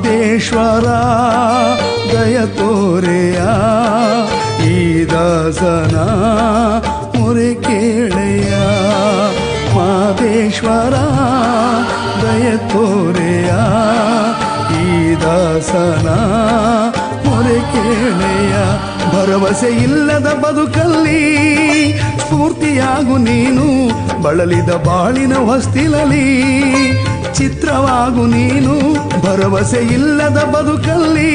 ಮಾದೇಶ್ವರ ದಯ ತೋರೆಯ ಈ ದಾಸನ ಮೊರೆ ಕೇಳೆಯ ಮಾದೇಶ್ವರ ದಯ ತೋರೆಯ ಈ ದಾಸನ ಮೊರೆ ಕೇಳೆಯ ಭರವಸೆ ಇಲ್ಲದ ಬದುಕಲ್ಲಿ ಸ್ಫೂರ್ತಿಯಾಗು ನೀನು ಬಳಲಿದ ಬಾಳಿನ ಹೊಸ್ತಿಲಲಿ ಚಿತ್ರವಾಗು ನೀನು ಭರವಸೆ ಇಲ್ಲದ ಬದುಕಲ್ಲಿ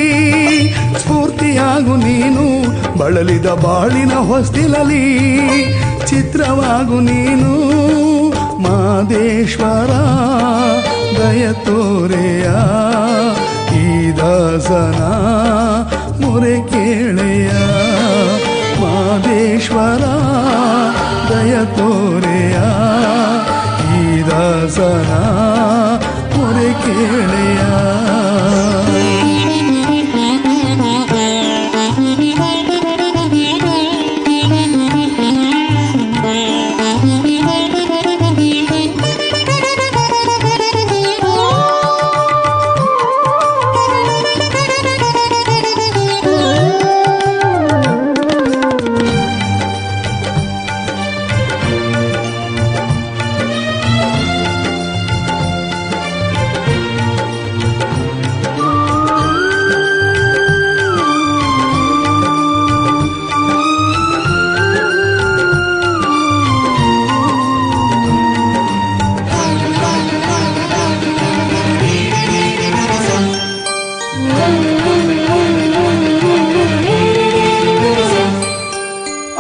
ಸ್ಫೂರ್ತಿಯಾಗು ನೀನು ಬಳಲಿದ ಬಾಳಿನ ಹೊಸ್ತಿಲಲಿ ಚಿತ್ರವಾಗು ನೀನು ಮಾದೇಶ್ವರ ದಯ ತೋರೆಯ ಈ ದಾಸನ ಮೊರೆ ಕೇಳೆಯ ಮಾದೇಶ್ವರ ದಯ ತೋರೆಯ ಈ ದಾಸನ ಮೊರೆ ಕೇಳೆಯ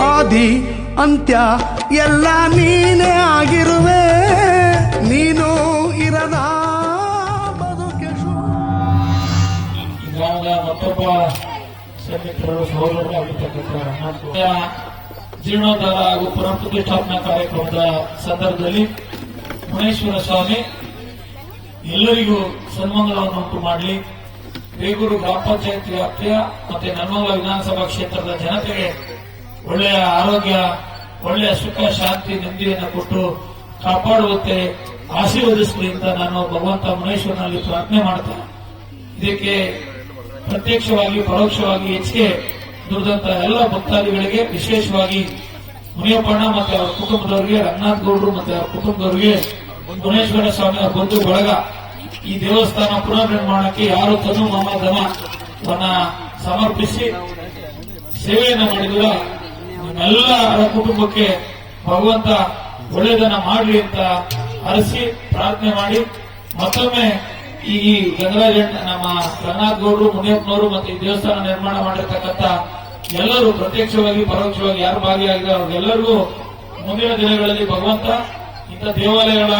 ಆದಿ ಅಂತ್ಯ ಎಲ್ಲ ನೀನೇ ಆಗಿರುವೆ ನೀನು ಇರದ ಬದುಕೆ ಮತ್ತೊಬ್ಬ ಸೈನಿಕರು ಸಹೋದರರಾಗಿರ್ತಕ್ಕಂಥ ಜೀರ್ಣೋದ್ಧಾರ ಹಾಗೂ ಪುನಃಪ್ರತಿಷ್ಠಾಪನಾ ಕಾರ್ಯಕ್ರಮದ ಸಂದರ್ಭದಲ್ಲಿ ಮುನೇಶ್ವರ ಸ್ವಾಮಿ ಎಲ್ಲರಿಗೂ ಸನ್ಮಂಗಲವನ್ನು ಉಂಟು ಮಾಡಲಿ. ಬೇಗೂರು ಗ್ರಾಮ ಪಂಚಾಯತ್ ವ್ಯಾಪ್ತಿಯ ಮತ್ತೆ ನನ್ನೂರ ವಿಧಾನಸಭಾ ಕ್ಷೇತ್ರದ ಜನತೆಗೆ ಒಳ್ಳೆಯ ಆರೋಗ್ಯ, ಒಳ್ಳೆಯ ಸುಖ, ಶಾಂತಿ, ನೆಮ್ಮದಿಯನ್ನು ಕೊಟ್ಟು ಕಾಪಾಡುವಂತೆ ಆಶೀರ್ವದಿಸಲಿ ಅಂತ ನಾನು ಭಗವಂತ ಮುನೇಶ್ವರನಲ್ಲಿ ಪ್ರಾರ್ಥನೆ ಮಾಡ್ತೇನೆ. ಇದಕ್ಕೆ ಪ್ರತ್ಯಕ್ಷವಾಗಿ ಪರೋಕ್ಷವಾಗಿ ಹೆಚ್ಚಿಗೆ ದುಡಿದಂತಹ ಎಲ್ಲ ಭಕ್ತಾದಿಗಳಿಗೆ, ವಿಶೇಷವಾಗಿ ಮುನಿಯಪ್ಪಣ್ಣ ಮತ್ತೆ ಅವರ ಕುಟುಂಬದವರಿಗೆ, ರಂಗನಾಥ್ ಗೌಡರು ಮತ್ತೆ ಅವರ ಕುಟುಂಬದವರಿಗೆ, ಮುನೇಶ್ವರ ಸ್ವಾಮಿಯ ಬಂಧು ಬಳಗ, ಈ ದೇವಸ್ಥಾನ ಪುನರ್ ನಿರ್ಮಾಣಕ್ಕೆ ಯಾರು ತನು ಮಮ ಧನವನ್ನ ಸಮರ್ಪಿಸಿ ಸೇವೆಯನ್ನು ಮಾಡಿದ್ರು ನಿಮ್ಮೆಲ್ಲರ ಕುಟುಂಬಕ್ಕೆ ಭಗವಂತ ಒಳ್ಳೆಯದನ್ನ ಮಾಡಲಿ ಅಂತ ಹರಸಿ ಪ್ರಾರ್ಥನೆ ಮಾಡಿ, ಮತ್ತೊಮ್ಮೆ ಈ ಗಂಗರಾಜ ನಮ್ಮ ರಂಗನಾಥ್ ಗೌಡರು, ಮುನಿಯಪ್ಪನವರು ಮತ್ತೆ ಈ ದೇವಸ್ಥಾನ ನಿರ್ಮಾಣ ಮಾಡಿರ್ತಕ್ಕಂಥ ಎಲ್ಲರೂ ಪ್ರತ್ಯಕ್ಷವಾಗಿ ಪರೋಕ್ಷವಾಗಿ ಯಾರು ಭಾಗಿಯಾಗಿದ್ದಾರೆ ಅವ್ರಿಗೆಲ್ಲರಿಗೂ ಮುಂದಿನ ದಿನಗಳಲ್ಲಿ ಭಗವಂತ ಇಂಥ ದೇವಾಲಯಗಳ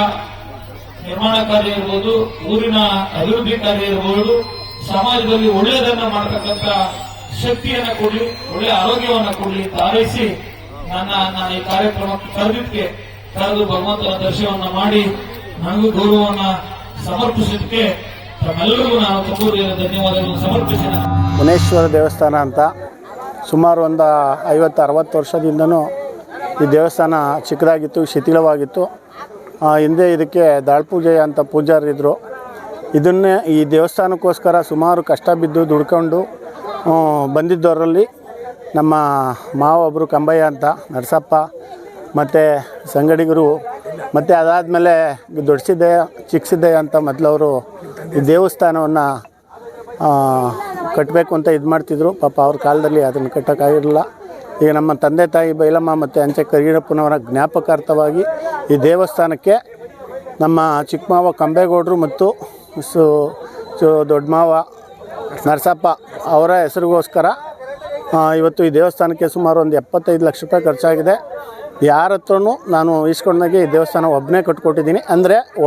ನಿರ್ಮಾಣ ಕಾರ್ಯ ಇರಬಹುದು, ಊರಿನ ಅಭಿವೃದ್ಧಿ ಕಾರ್ಯ ಇರಬಹುದು, ಸಮಾಜದಲ್ಲಿ ಒಳ್ಳೆಯದನ್ನ ಮಾಡತಕ್ಕಂಥ ಶಕ್ತಿಯನ್ನ ಕೊಡ್ಲಿ, ಒಳ್ಳೆಯ ಆರೋಗ್ಯವನ್ನ ಕೊಡ್ಲಿ ಅಂತ ಹಾರೈಸಿ ನಾನು ಈ ಕಾರ್ಯಕ್ರಮಕ್ಕೆ ಕರೆದು ಭಗವಂತನ ದರ್ಶನವನ್ನ ಮಾಡಿ ನನಗೂ ಗೌರವವನ್ನ ಸಮರ್ಪಿಸೋದಕ್ಕೆ ತಮ್ಮೆಲ್ಲರಿಗೂ ನಾನು ತುಂಬ ಧನ್ಯವಾದಗಳನ್ನು ಸಮರ್ಪಿಸಿದ. ಮುನೇಶ್ವರ ದೇವಸ್ಥಾನ ಅಂತ ಸುಮಾರು ಒಂದು 50-60 ವರ್ಷದಿಂದನೂ ಈ ದೇವಸ್ಥಾನ ಚಿಕ್ಕದಾಗಿತ್ತು, ಶಿಥಿಲವಾಗಿತ್ತು. ಹಿಂದೆ ಇದಕ್ಕೆ ದಾಳ್ಪೂಜೆ ಅಂತ ಪೂಜಾರಿದ್ರು. ಇದನ್ನೇ ಈ ದೇವಸ್ಥಾನಕ್ಕೋಸ್ಕರ ಸುಮಾರು ಕಷ್ಟ ಬಿದ್ದು ದುಡ್ಕೊಂಡು ಬಂದಿದ್ದವರಲ್ಲಿ ನಮ್ಮ ಮಾವ ಒಬ್ಬರು ಕಂಬಯ್ಯ ಅಂತ, ನರಸಪ್ಪ ಮತ್ತು ಸಂಗಡಿಗರು, ಮತ್ತು ಅದಾದಮೇಲೆ ದೊಡ್ಡಸಿದ್ದಯ್ಯ, ಚಿಕ್ಕಸಿದ್ದಯ್ಯ ಅಂತ ಮೊದಲವರು ಈ ದೇವಸ್ಥಾನವನ್ನು ಕಟ್ಟಬೇಕು ಅಂತ ಇದು ಮಾಡ್ತಿದ್ರು. ಪಾಪ ಅವ್ರ ಕಾಲದಲ್ಲಿ ಅದನ್ನು ಕಟ್ಟೋಕ್ಕಾಗಿರಲಿಲ್ಲ. ಈಗ ನಮ್ಮ ತಂದೆ ತಾಯಿ ಬೈಲಮ್ಮ ಮತ್ತು ಅಂಚೆ ಕರಿಯಪ್ಪನವರ ಜ್ಞಾಪಕಾರ್ಥವಾಗಿ ಈ ದೇವಸ್ಥಾನಕ್ಕೆ ನಮ್ಮ ಚಿಕ್ಕ ಮಾವ ಕಂಬೇಗೌಡರು ಮತ್ತು ದೊಡ್ಡ ಮಾವ ನರಸಪ್ಪ ಅವರ ಹೆಸರಿಗೋಸ್ಕರ ಇವತ್ತು ಈ ದೇವಸ್ಥಾನಕ್ಕೆ ಸುಮಾರು ಒಂದು 75 ಲಕ್ಷ ರೂಪಾಯಿ ಖರ್ಚಾಗಿದೆ. ಯಾರ ಹತ್ರನೂ ನಾನು ಈಸ್ಕೊಂಡಾಗೆ ಈ ದೇವಸ್ಥಾನ ಒಬ್ಬನೇ ಕಟ್ಕೊಟ್ಟಿದ್ದೀನಿ.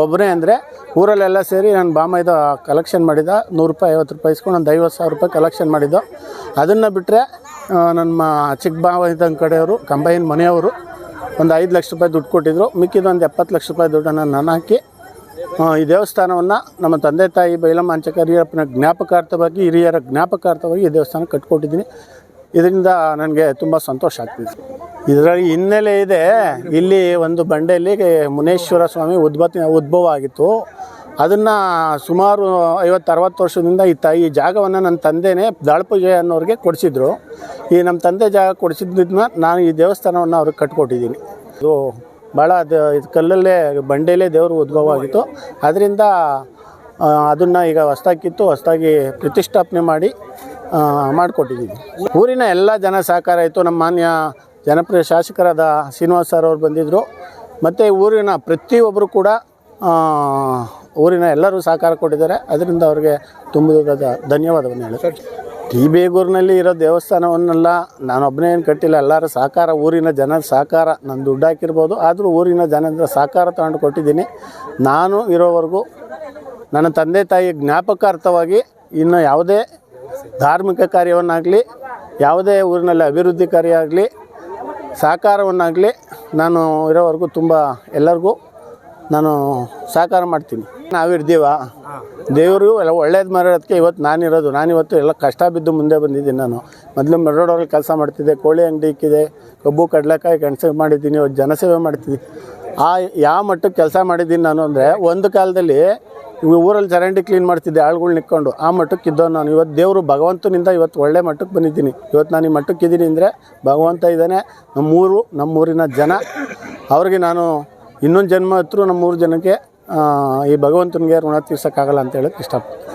ಒಬ್ಬನೇ ಅಂದರೆ ಊರಲ್ಲೆಲ್ಲ ಸೇರಿ ನಾನು ಬಾಮೈದ ಕಲೆಕ್ಷನ್ ಮಾಡಿದ 100 ರೂಪಾಯಿ 50 ರೂಪಾಯಿ ಇಸ್ಕೊಂಡು ಒಂದು 50,000 ರೂಪಾಯಿ ಕಲೆಕ್ಷನ್ ಮಾಡಿದ್ದು. ಅದನ್ನು ಬಿಟ್ಟರೆ ನಮ್ಮ ಚಿಕ್ಕ ಬಾಮೈದ ಕಡೆಯವರು ಕಂಬೈನ್ ಮನೆಯವರು ಒಂದು 5 ಲಕ್ಷ ರೂಪಾಯಿ ದುಡ್ಡು ಕೊಟ್ಟಿದ್ದರು. ಮಿಕ್ಕಿದೊಂದು 70 ಲಕ್ಷ ರೂಪಾಯಿ ದುಡ್ಡನ್ನು ನಾನು ಹಾಕಿ ಈ ದೇವಸ್ಥಾನವನ್ನು ನಮ್ಮ ತಂದೆ ತಾಯಿ ಬೈಲಮ್ಮ ಅಂಚೆ ಕರಿಯಪ್ಪನ ಜ್ಞಾಪಕಾರ್ಥವಾಗಿ, ಹಿರಿಯರ ಜ್ಞಾಪಕಾರ್ಥವಾಗಿ ಈ ದೇವಸ್ಥಾನ ಕಟ್ಕೊಟ್ಟಿದ್ದೀನಿ. ಇದರಿಂದ ನನಗೆ ತುಂಬ ಸಂತೋಷ ಆಗ್ತಿದೆ. ಇದರಲ್ಲಿ ಹಿನ್ನೆಲೆ ಇದೆ. ಇಲ್ಲಿ ಒಂದು ಬಂಡೆಯಲ್ಲಿ ಮುನೇಶ್ವರ ಸ್ವಾಮಿ ಉದ್ಭವ ಆಗಿತ್ತು. ಅದನ್ನು ಸುಮಾರು 50-60 ವರ್ಷದಿಂದ ಈ ಜಾಗವನ್ನು ನನ್ನ ತಂದೆನೇ ದಾಳಪೂಜೆ ಅನ್ನೋರಿಗೆ ಕೊಡಿಸಿದ್ರು. ಈ ನಮ್ಮ ತಂದೆ ಜಾಗ ಕೊಡಿಸಿದ್ದನ್ನ ನಾನು ಈ ದೇವಸ್ಥಾನವನ್ನು ಅವ್ರಿಗೆ ಕಟ್ಕೊಟ್ಟಿದ್ದೀನಿ. ಇದು ಭಾಳ ಇದು ಕಲ್ಲಲ್ಲೇ ಬಂಡೆಯಲ್ಲೇ ದೇವರು ಉದ್ಭವ ಆಗಿತ್ತು. ಅದರಿಂದ ಅದನ್ನು ಈಗ ಹೊಸದಾಗಿ ಪ್ರತಿಷ್ಠಾಪನೆ ಮಾಡಿ ಮಾಡಿಕೊಟ್ಟಿದ್ದೀವಿ. ಊರಿನ ಎಲ್ಲ ಜನ ಸಹಕಾರ ಇತ್ತು. ನಮ್ಮ ಮಾನ್ಯ ಜನಪ್ರಿಯ ಶಾಸಕರಾದ ಶ್ರೀನಿವಾಸ್ ಸರ್ ಅವರು ಬಂದಿದ್ದರು. ಮತ್ತು ಊರಿನ ಪ್ರತಿಯೊಬ್ಬರು ಕೂಡ ಊರಿನ ಎಲ್ಲರೂ ಸಹಕಾರ ಕೊಟ್ಟಿದ್ದಾರೆ. ಅದರಿಂದ ಅವ್ರಿಗೆ ತುಂಬ ಧನ್ಯವಾದವನ್ನು ಹೇಳಿ. ಟಿ ಬೇಗೂರಿನಲ್ಲಿ ಇರೋ ದೇವಸ್ಥಾನವನ್ನೆಲ್ಲ ನಾನೊಬ್ಬನೇ ಏನು ಕಟ್ಟಿಲ್ಲ, ಎಲ್ಲರ ಸಹಕಾರ, ಊರಿನ ಜನದ ಸಹಕಾರ. ನಾನು ದುಡ್ಡು ಹಾಕಿರ್ಬೋದು, ಆದರೂ ಊರಿನ ಜನದ ಸಹಕಾರ ತಗೊಂಡು ಕೊಟ್ಟಿದ್ದೀನಿ. ನಾನು ಇರೋವರೆಗೂ ನನ್ನ ತಂದೆ ತಾಯಿ ಜ್ಞಾಪಕಾರ್ಥವಾಗಿ ಇನ್ನು ಯಾವುದೇ ಧಾರ್ಮಿಕ ಕಾರ್ಯವನ್ನಾಗಲಿ, ಯಾವುದೇ ಊರಿನಲ್ಲಿ ಅಭಿವೃದ್ಧಿ ಕಾರ್ಯ ಆಗಲಿ, ಸಹಕಾರವನ್ನಾಗಲಿ ನಾನು ಇರೋವರೆಗೂ ತುಂಬ ಎಲ್ಲರಿಗೂ ನಾನು ಸಹಕಾರ ಮಾಡ್ತೀನಿ. ನಾವಿರ್ತೀವ, ದೇವರು ಎಲ್ಲ ಒಳ್ಳೇದು ಮಾಡೋದಕ್ಕೆ ಇವತ್ತು ನಾನಿವತ್ತು ಎಲ್ಲ ಕಷ್ಟ ಬಿದ್ದು ಮುಂದೆ ಬಂದಿದ್ದೀನಿ. ನಾನು ಮೊದಲು ಮೆರೋಡಲ್ಲಿ ಕೆಲಸ ಮಾಡ್ತಿದ್ದೆ, ಕೋಳಿ ಅಂಗಡಿ ಇಕ್ಕಿದೆ, ಕಬ್ಬು ಕಡಲೆಕಾಯಿ ಕೆಲಸ ಮಾಡಿದ್ದೀನಿ, ಇವತ್ತು ಜನಸೇವೆ ಮಾಡ್ತಿದ್ದೀನಿ. ಯಾವ ಮಟ್ಟಕ್ಕೆ ಕೆಲಸ ಮಾಡಿದ್ದೀನಿ ನಾನು ಅಂದರೆ, ಒಂದು ಕಾಲದಲ್ಲಿ ಊರಲ್ಲಿ ಚರಂಡಿ ಕ್ಲೀನ್ ಮಾಡ್ತಿದ್ದೆ ಆಳುಗಳು ನಿಕ್ಕೊಂಡು, ಆ ಮಟ್ಟಕ್ಕೆ ಇದ್ದವನು ನಾನು. ಇವತ್ತು ದೇವರು ಭಗವಂತನಿಂದ ಇವತ್ತು ಒಳ್ಳೆ ಮಟ್ಟಕ್ಕೆ ಬಂದಿದ್ದೀನಿ. ಇವತ್ತು ನಾನು ಈ ಮಟ್ಟಕ್ಕೆ ಇದ್ದೀನಿ ಅಂದರೆ ಭಗವಂತ ಇದ್ದಾನೆ, ನಮ್ಮೂರಿನ ಜನ. ಅವ್ರಿಗೆ ನಾನು ಇನ್ನೊಂದು ಜನ್ಮ ಹತ್ರ ನಮ್ಮೂರು ಜನಕ್ಕೆ ಈ ಭಗವಂತನಿಗೆ ಋಣ ತೀರ್ಸೋಕ್ಕಾಗಲ್ಲ ಅಂತ ಹೇಳೋಕ್ಕೆ ಇಷ್ಟಪಡ್ತೀನಿ.